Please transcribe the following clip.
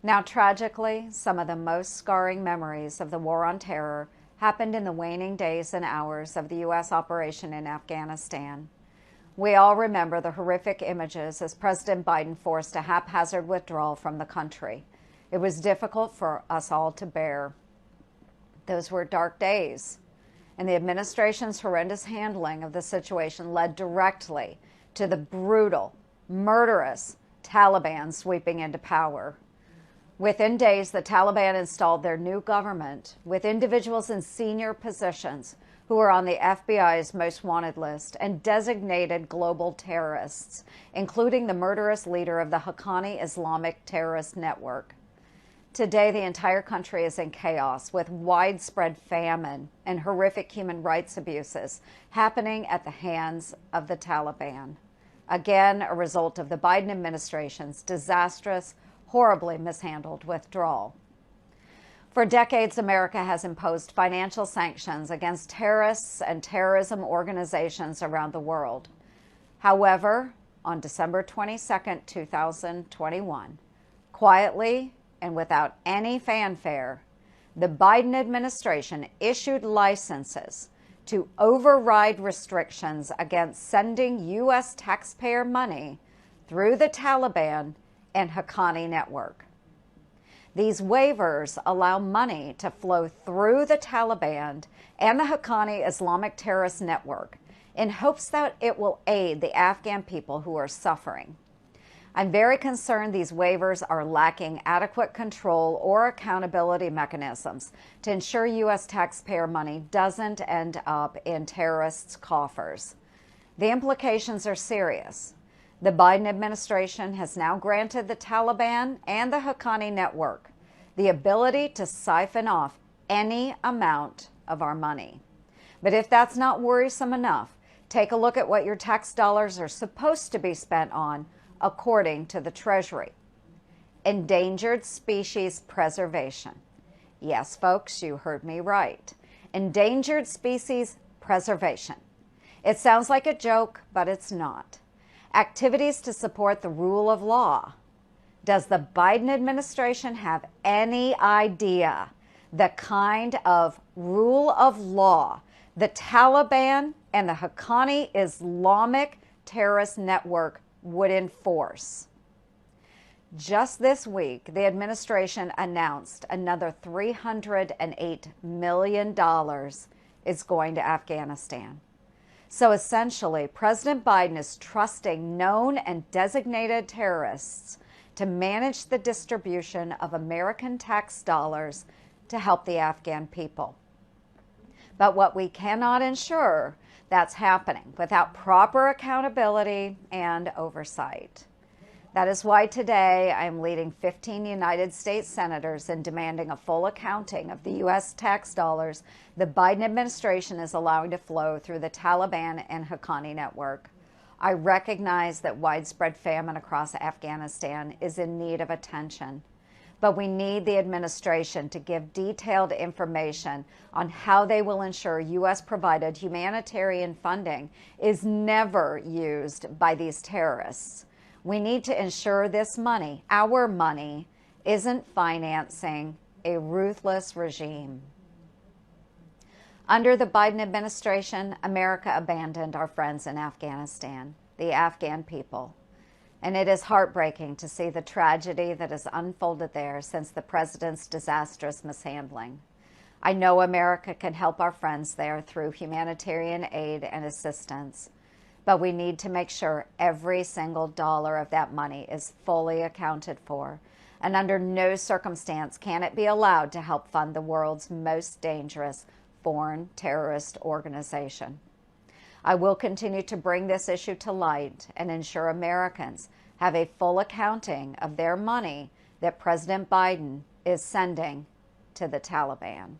Now, tragically, some of the most scarring memories of the war on terror happened in the waning days and hours of the U.S. operation in Afghanistan. We all remember the horrific images as President Biden forced a haphazard withdrawal from the country. It was difficult for us all to bear. Those were dark days, and the administration's horrendous handling of the situation led directly to the brutal, murderous Taliban sweeping into power. Within days, the Taliban installed their new government with individuals in senior positions who were on the FBI's most wanted list and designated global terrorists, including the murderous leader of the Haqqani Islamic terrorist network. Today, the entire country is in chaos with widespread famine and horrific human rights abuses happening at the hands of the Taliban. Again, a result of the Biden administration's disastrous, horribly mishandled withdrawal. For decades, America has imposed financial sanctions against terrorists and terrorism organizations around the world. However, on December 22, 2021, quietly and without any fanfare, the Biden administration issued licenses to override restrictions against sending U.S. taxpayer money through the Taliban and Haqqani network. These waivers allow money to flow through the Taliban and the Haqqani Islamic terrorist network in hopes that it will aid the Afghan people who are suffering. I'm very concerned these waivers are lacking adequate control or accountability mechanisms to ensure U.S. taxpayer money doesn't end up in terrorists' coffers. The implications are serious. The Biden administration has now granted the Taliban and the Haqqani network the ability to siphon off any amount of our money. But if that's not worrisome enough, take a look at what your tax dollars are supposed to be spent on according to the Treasury. Endangered species preservation. Yes, folks, you heard me right. Endangered species preservation. It sounds like a joke, but it's not. Activities to support the rule of law. Does the Biden administration have any idea the kind of rule of law the Taliban and the Haqqani Islamic terrorist network would enforce? Just this week, the administration announced another $308 million is going to Afghanistan. So essentially, President Biden is trusting known and designated terrorists to manage the distribution of American tax dollars to help the Afghan people. But what we cannot ensure that's happening without proper accountability and oversight. That is why today I'm leading 15 United States senators in demanding a full accounting of the U.S. tax dollars the Biden administration is allowing to flow through the Taliban and Haqqani network. I recognize that widespread famine across Afghanistan is in need of attention, but we need the administration to give detailed information on how they will ensure U.S.-provided humanitarian funding is never used by these terrorists. We need to ensure this money, our money, isn't financing a ruthless regime. Under the Biden administration, America abandoned our friends in Afghanistan, the Afghan people. And it is heartbreaking to see the tragedy that has unfolded there since the president's disastrous mishandling. I know America can help our friends there through humanitarian aid and assistance, but we need to make sure every single dollar of that money is fully accounted for, and under no circumstance can it be allowed to help fund the world's most dangerous foreign terrorist organization. I will continue to bring this issue to light and ensure Americans have a full accounting of their money that President Biden is sending to the Taliban.